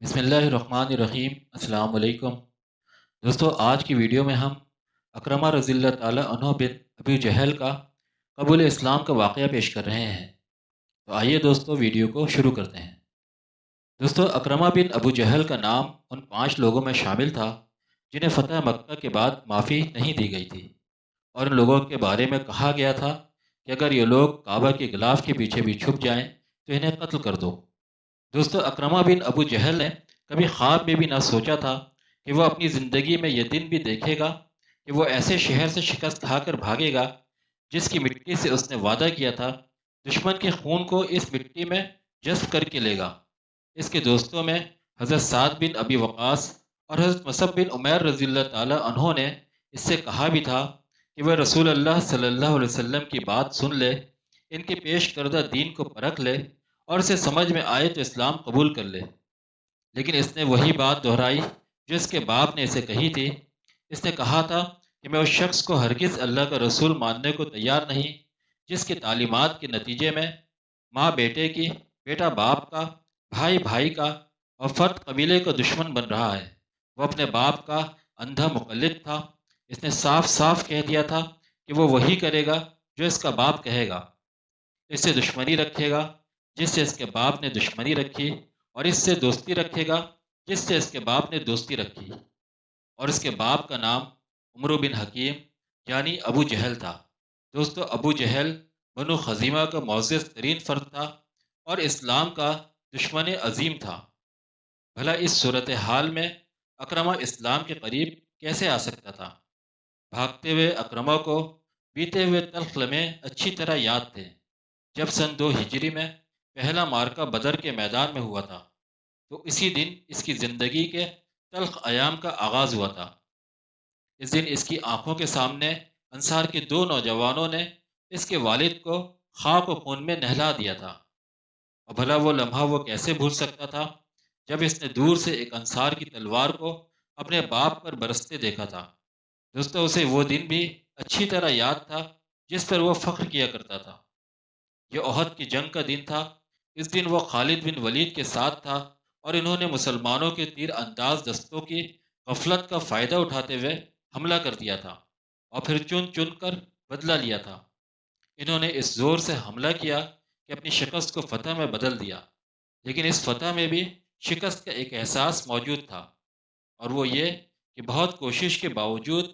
بسم اللہ الرحمن الرحیم۔ السلام علیکم دوستو، آج کی ویڈیو میں ہم اکرمہ رضی اللہ تعالیٰ عنہ بن ابی جہل کا قبول اسلام کا واقعہ پیش کر رہے ہیں۔ تو آئیے دوستو ویڈیو کو شروع کرتے ہیں۔ دوستو، اکرمہ بن ابو جہل کا نام ان 5 لوگوں میں شامل تھا جنہیں فتح مکہ کے بعد معافی نہیں دی گئی تھی، اور ان لوگوں کے بارے میں کہا گیا تھا کہ اگر یہ لوگ کعبہ کے غلاف کے پیچھے بھی چھپ جائیں تو انہیں قتل کر دو۔ دوستو، اکرمہ بن ابو جہل نے کبھی خواب میں بھی نہ سوچا تھا کہ وہ اپنی زندگی میں یہ دن بھی دیکھے گا کہ وہ ایسے شہر سے شکست کھا کر بھاگے گا جس کی مٹی سے اس نے وعدہ کیا تھا دشمن کے خون کو اس مٹی میں جذب کر کے لے گا۔ اس کے دوستوں میں حضرت سعد بن ابی وقاص اور حضرت مصعب بن عمیر رضی اللہ تعالی عنہ نے اس سے کہا بھی تھا کہ وہ رسول اللہ صلی اللہ علیہ وسلم کی بات سن لے، ان کے پیش کردہ دین کو پرکھ لے اور اسے سمجھ میں آئے تو اسلام قبول کر لے۔ لیکن اس نے وہی بات دہرائی جو اس کے باپ نے اسے کہی تھی۔ اس نے کہا تھا کہ میں اس شخص کو ہرگز اللہ کا رسول ماننے کو تیار نہیں جس کی تعلیمات کے نتیجے میں ماں بیٹے کی، بیٹا باپ کا، بھائی بھائی کا اور فرد قبیلے کا دشمن بن رہا ہے۔ وہ اپنے باپ کا اندھا مقلد تھا۔ اس نے صاف صاف کہہ دیا تھا کہ وہ وہی کرے گا جو اس کا باپ کہے گا، اس سے دشمنی رکھے گا جس سے اس کے باپ نے دشمنی رکھی، اور اس سے دوستی رکھے گا جس سے اس کے باپ نے دوستی رکھی۔ اور اس کے باپ کا نام عمرو بن حکیم یعنی ابو جہل تھا۔ دوستو، ابو جہل بنو خزیمہ کا معزز ترین فرد تھا اور اسلام کا دشمن عظیم تھا۔ بھلا اس صورتحال میں اکرمہ اسلام کے قریب کیسے آ سکتا تھا؟ بھاگتے ہوئے اکرمہ کو بیتے ہوئے تلخ لمحے اچھی طرح یاد تھے جب سن 2 ہجری میں پہلا معرکہ بدر کے میدان میں ہوا تھا، تو اسی دن اس کی زندگی کے تلخ ایام کا آغاز ہوا تھا۔ اس دن اس کی آنکھوں کے سامنے انصار کے 2 نوجوانوں نے اس کے والد کو خاک و خون میں نہلا دیا تھا، اور بھلا وہ لمحہ وہ کیسے بھول سکتا تھا جب اس نے دور سے ایک انصار کی تلوار کو اپنے باپ پر برستے دیکھا تھا۔ دوستو، اسے وہ دن بھی اچھی طرح یاد تھا جس پر وہ فخر کیا کرتا تھا۔ یہ احد کی جنگ کا دن تھا۔ اس دن وہ خالد بن ولید کے ساتھ تھا اور انہوں نے مسلمانوں کے تیر انداز دستوں کی غفلت کا فائدہ اٹھاتے ہوئے حملہ کر دیا تھا اور پھر چن چن کر بدلہ لیا تھا۔ انہوں نے اس زور سے حملہ کیا کہ اپنی شکست کو فتح میں بدل دیا، لیکن اس فتح میں بھی شکست کا ایک احساس موجود تھا، اور وہ یہ کہ بہت کوشش کے باوجود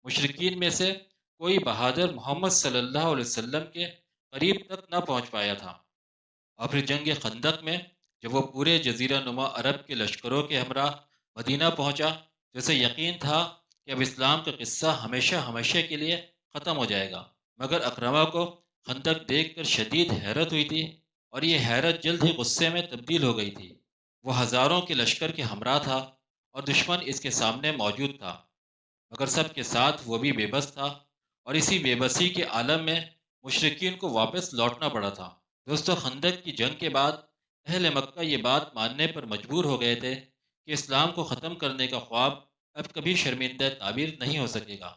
مشرکین میں سے کوئی بہادر محمد صلی اللہ علیہ وسلم کے قریب تک نہ پہنچ پایا تھا۔ اور پھر جنگ خندق میں جب وہ پورے جزیرہ نما عرب کے لشکروں کے ہمراہ مدینہ پہنچا تو اسے یقین تھا کہ اب اسلام کا قصہ ہمیشہ ہمیشہ کے لیے ختم ہو جائے گا، مگر اکرمہ کو خندق دیکھ کر شدید حیرت ہوئی تھی، اور یہ حیرت جلد ہی غصے میں تبدیل ہو گئی تھی۔ وہ ہزاروں کے لشکر کے ہمراہ تھا اور دشمن اس کے سامنے موجود تھا، مگر سب کے ساتھ وہ بھی بے بس تھا، اور اسی بے بسی کے عالم میں مشرکین کو واپس لوٹنا پڑا تھا۔ دوستو، خندق کی جنگ کے بعد اہل مکہ یہ بات ماننے پر مجبور ہو گئے تھے کہ اسلام کو ختم کرنے کا خواب اب کبھی شرمندہ تعبیر نہیں ہو سکے گا،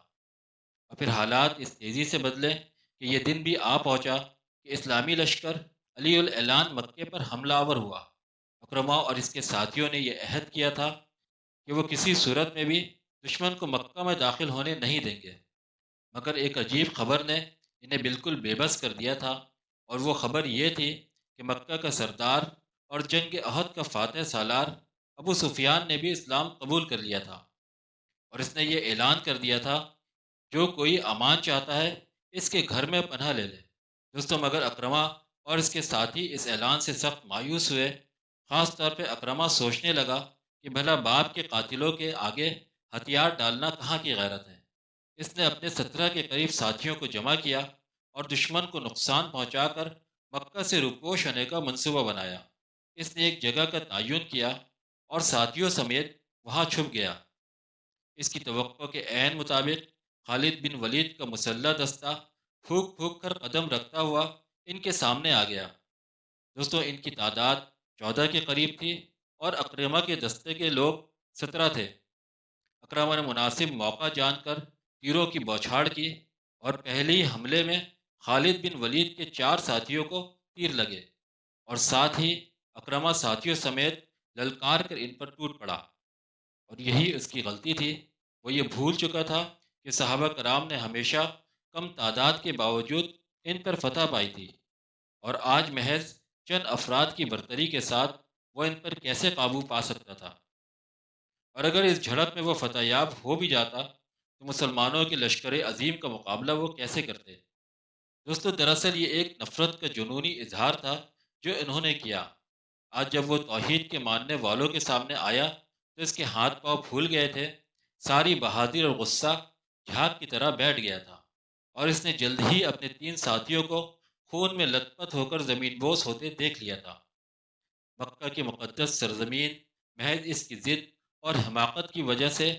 اور پھر حالات اس تیزی سے بدلے کہ یہ دن بھی آ پہنچا کہ اسلامی لشکر علی الاعلان مکے پر حملہ آور ہوا۔ اکرمہ اور اس کے ساتھیوں نے یہ عہد کیا تھا کہ وہ کسی صورت میں بھی دشمن کو مکہ میں داخل ہونے نہیں دیں گے، مگر ایک عجیب خبر نے انہیں بالکل بے بس کر دیا تھا، اور وہ خبر یہ تھی کہ مکہ کا سردار اور جنگ احد کا فاتح سالار ابو سفیان نے بھی اسلام قبول کر لیا تھا، اور اس نے یہ اعلان کر دیا تھا جو کوئی امان چاہتا ہے اس کے گھر میں پناہ لے لے۔ دوستو، مگر اکرمہ اور اس کے ساتھی اس اعلان سے سخت مایوس ہوئے۔ خاص طور پہ اکرمہ سوچنے لگا کہ بھلا باپ کے قاتلوں کے آگے ہتھیار ڈالنا کہاں کی غیرت ہے۔ اس نے اپنے 17 کے قریب ساتھیوں کو جمع کیا اور دشمن کو نقصان پہنچا کر مکہ سے روپوش ہونے کا منصوبہ بنایا۔ اس نے ایک جگہ کا تعین کیا اور ساتھیوں سمیت وہاں چھپ گیا۔ اس کی توقع کے عین مطابق خالد بن ولید کا مسلح دستہ پھونک پھونک کر قدم رکھتا ہوا ان کے سامنے آ گیا۔ دوستو، ان کی تعداد 14 کے قریب تھی اور اکرمہ کے دستے کے لوگ 17 تھے۔ اکرمہ نے مناسب موقع جان کر تیروں کی بوچھاڑ کی، اور پہلے ہی حملے میں خالد بن ولید کے 4 ساتھیوں کو تیر لگے، اور ساتھ ہی اکرمہ ساتھیوں سمیت للکار کر ان پر ٹوٹ پڑا، اور یہی اس کی غلطی تھی۔ وہ یہ بھول چکا تھا کہ صحابہ کرام نے ہمیشہ کم تعداد کے باوجود ان پر فتح پائی تھی، اور آج محض چند افراد کی برتری کے ساتھ وہ ان پر کیسے قابو پا سکتا تھا؟ اور اگر اس جھڑپ میں وہ فتح یاب ہو بھی جاتا تو مسلمانوں کے لشکر عظیم کا مقابلہ وہ کیسے کرتے؟ دوستو، دراصل یہ ایک نفرت کا جنونی اظہار تھا جو انہوں نے کیا۔ آج جب وہ توحید کے ماننے والوں کے سامنے آیا تو اس کے ہاتھ پاؤں پھول گئے تھے، ساری بہادری اور غصہ جھاگ کی طرح بیٹھ گیا تھا، اور اس نے جلد ہی اپنے 3 ساتھیوں کو خون میں لت پت ہو کر زمین بوس ہوتے دیکھ لیا تھا۔ مکہ کی مقدس سرزمین محض اس کی ضد اور حماقت کی وجہ سے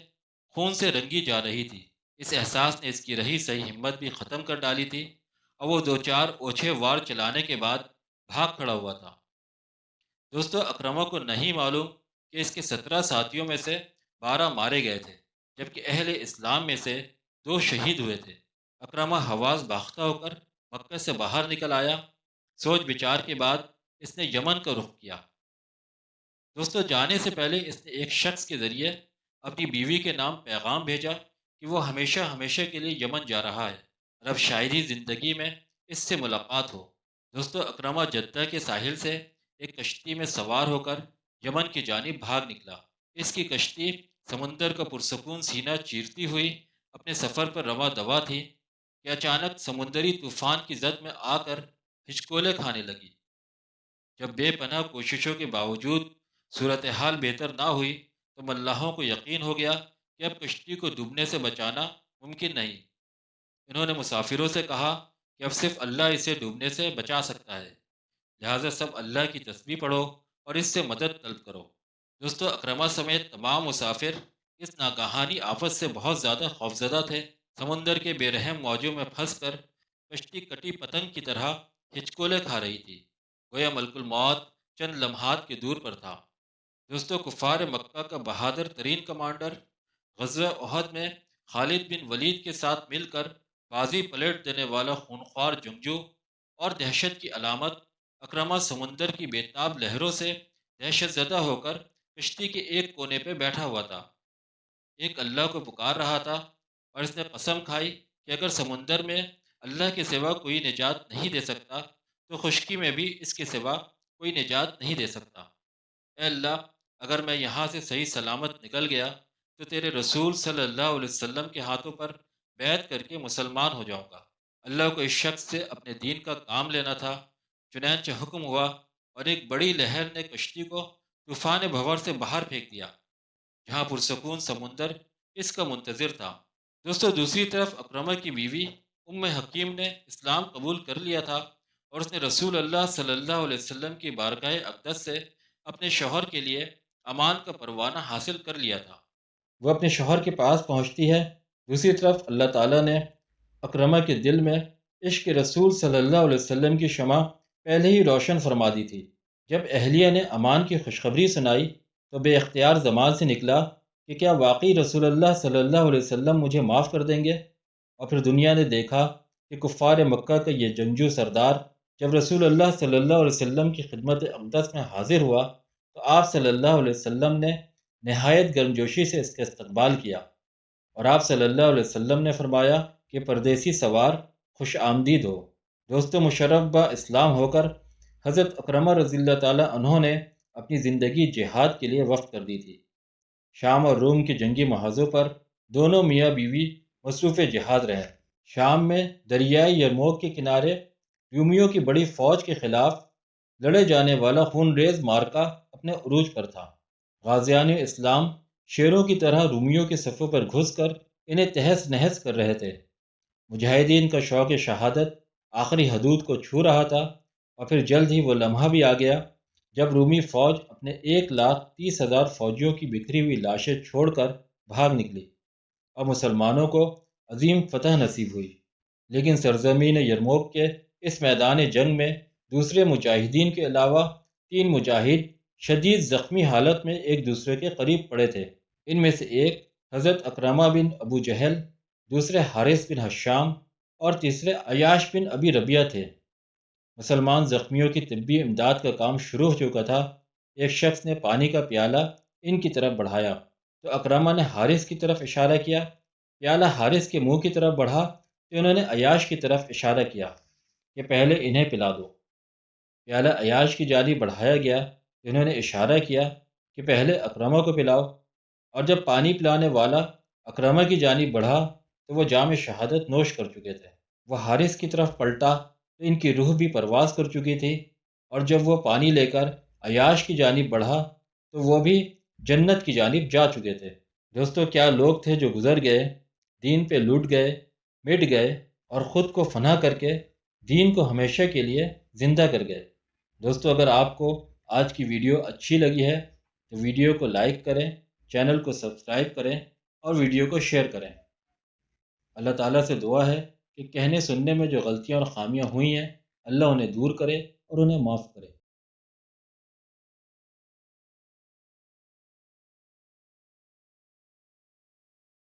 خون سے رنگی جا رہی تھی۔ اس احساس نے اس کی رہی صحیح ہمت بھی ختم کر ڈالی تھی، اور وہ 2 4 اوچھے وار چلانے کے بعد بھاگ کھڑا ہوا تھا۔ دوستو، اکرمہ کو نہیں معلوم کہ اس کے 17 ساتھیوں میں سے 12 مارے گئے تھے، جبکہ اہل اسلام میں سے 2 شہید ہوئے تھے۔ اکرمہ حواس باختہ ہو کر مکہ سے باہر نکل آیا۔ سوچ بچار کے بعد اس نے یمن کا رخ کیا۔ دوستو، جانے سے پہلے اس نے ایک شخص کے ذریعے اپنی بیوی کے نام پیغام بھیجا کہ وہ ہمیشہ ہمیشہ کے لیے یمن جا رہا ہے، اور اب شاعری زندگی میں اس سے ملاقات ہو۔ دوستو، اکرمہ جدہ کے ساحل سے ایک کشتی میں سوار ہو کر یمن کی جانب بھاگ نکلا۔ اس کی کشتی سمندر کا پرسکون سینہ چیرتی ہوئی اپنے سفر پر رواں دوا تھی کہ اچانک سمندری طوفان کی زد میں آ کر ہچکولے کھانے لگی۔ جب بے پناہ کوششوں کے باوجود صورتحال بہتر نہ ہوئی تو ملاحوں کو یقین ہو گیا کہ اب کشتی کو ڈوبنے سے بچانا ممکن نہیں۔ انہوں نے مسافروں سے کہا کہ اب صرف اللہ اسے ڈوبنے سے بچا سکتا ہے، لہٰذا سب اللہ کی تسبیح پڑھو اور اس سے مدد طلب کرو۔ دوستو، اکرمہ سمیت تمام مسافر اس ناگہانی آفت سے بہت زیادہ خوفزدہ تھے۔ سمندر کے بے رحم موجوں میں پھنس کر کشتی کٹی پتنگ کی طرح ہچکولے کھا رہی تھی، گویا ملک الموت چند لمحات کے دور پر تھا۔ دوستو، کفار مکہ کا بہادر ترین کمانڈر، غزوہ احد میں خالد بن ولید کے ساتھ مل کر بازی پلٹ دینے والا خونخوار جنگجو اور دہشت کی علامت اکرمہ سمندر کی بےتاب لہروں سے دہشت زدہ ہو کر کشتی کے ایک کونے پہ بیٹھا ہوا تھا۔ ایک اللہ کو پکار رہا تھا، اور اس نے قسم کھائی کہ اگر سمندر میں اللہ کے سوا کوئی نجات نہیں دے سکتا تو خشکی میں بھی اس کے سوا کوئی نجات نہیں دے سکتا۔ اے اللہ، اگر میں یہاں سے صحیح سلامت نکل گیا تو تیرے رسول صلی اللہ علیہ وسلم کے ہاتھوں پر بیعت کر کے مسلمان ہو جاؤں گا۔ اللہ کو اس شخص سے اپنے دین کا کام لینا تھا، چنانچہ حکم ہوا، اور ایک بڑی لہر نے کشتی کو طوفان بھور سے باہر پھینک دیا، جہاں پرسکون سمندر اس کا منتظر تھا۔ دوستو، دوسری طرف اکرمہ کی بیوی ام حکیم نے اسلام قبول کر لیا تھا، اور اس نے رسول اللہ صلی اللہ علیہ وسلم کی بارگاہ اقدس سے اپنے شوہر کے لیے امان کا پروانہ حاصل کر لیا تھا۔ وہ اپنے شوہر کے پاس پہنچتی ہے۔ دوسری طرف اللہ تعالیٰ نے اکرمہ کے دل میں عشق رسول صلی اللہ علیہ وسلم کی شمع پہلے ہی روشن فرما دی تھی۔ جب اہلیہ نے امان کی خوشخبری سنائی تو بے اختیار زبان سے نکلا کہ کیا واقعی رسول اللہ صلی اللہ علیہ وسلم مجھے معاف کر دیں گے؟ اور پھر دنیا نے دیکھا کہ کفار مکہ کا یہ جنگجو سردار جب رسول اللہ صلی اللہ علیہ وسلم کی خدمت اقدس میں حاضر ہوا تو آپ صلی اللہ علیہ وسلم نے نہایت گرمجوشی سے اس کا استقبال کیا، اور آپ صلی اللہ علیہ وسلم نے فرمایا کہ پردیسی سوار خوش آمدید ہو۔ دوستو، مشرف با اسلام ہو کر حضرت اکرمہ رضی اللہ تعالیٰ عنہ نے اپنی زندگی جہاد کے لیے وقف کر دی تھی۔ شام اور روم کے جنگی محاذوں پر دونوں میاں بیوی مصروف جہاد رہے۔ شام میں دریائے یرموک کے کنارے رومیوں کی بڑی فوج کے خلاف لڑے جانے والا خون ریز مارکا اپنے عروج پر تھا۔ غازیان اسلام شیروں کی طرح رومیوں کے صفوں پر گھس کر انہیں تہس نہس کر رہے تھے۔ مجاہدین کا شوق شہادت آخری حدود کو چھو رہا تھا، اور پھر جلد ہی وہ لمحہ بھی آ گیا جب رومی فوج اپنے 1,30,000 فوجیوں کی بکھری ہوئی لاشیں چھوڑ کر بھاگ نکلی، اور مسلمانوں کو عظیم فتح نصیب ہوئی۔ لیکن سرزمین یرموک کے اس میدان جنگ میں دوسرے مجاہدین کے علاوہ 3 مجاہد شدید زخمی حالت میں ایک دوسرے کے قریب پڑے تھے۔ ان میں سے ایک حضرت اکرمہ بن ابو جہل، دوسرے حارث بن حشام، اور تیسرے عیاش بن ابی ربیعہ تھے۔ مسلمان زخمیوں کی طبی امداد کا کام شروع ہو چکا تھا۔ ایک شخص نے پانی کا پیالہ ان کی طرف بڑھایا تو اکرمہ نے حارث کی طرف اشارہ کیا۔ پیالہ حارث کے منہ کی طرف بڑھا تو انہوں نے عیاش کی طرف اشارہ کیا کہ پہلے انہیں پلا دو۔ پیالہ عیاش کی جانب بڑھایا گیا تو انہوں نے اشارہ کیا کہ پہلے اکرمہ کو پلاؤ، اور جب پانی پلانے والا اکرمہ کی جانب بڑھا تو وہ جام شہادت نوش کر چکے تھے۔ وہ حارث کی طرف پلٹا تو ان کی روح بھی پرواز کر چکی تھی، اور جب وہ پانی لے کر عیاش کی جانب بڑھا تو وہ بھی جنت کی جانب جا چکے تھے۔ دوستو، کیا لوگ تھے جو گزر گئے، دین پہ لوٹ گئے، مٹ گئے، اور خود کو فنا کر کے دین کو ہمیشہ کے لیے زندہ کر گئے۔ دوستو، اگر آپ کو آج کی ویڈیو اچھی لگی ہے تو ویڈیو کو لائک کریں، چینل کو سبسکرائب کریں اور ویڈیو کو شیئر کریں۔ اللہ تعالیٰ سے دعا ہے کہ کہنے سننے میں جو غلطیاں اور خامیاں ہوئی ہیں، اللہ انہیں دور کرے اور انہیں معاف کرے۔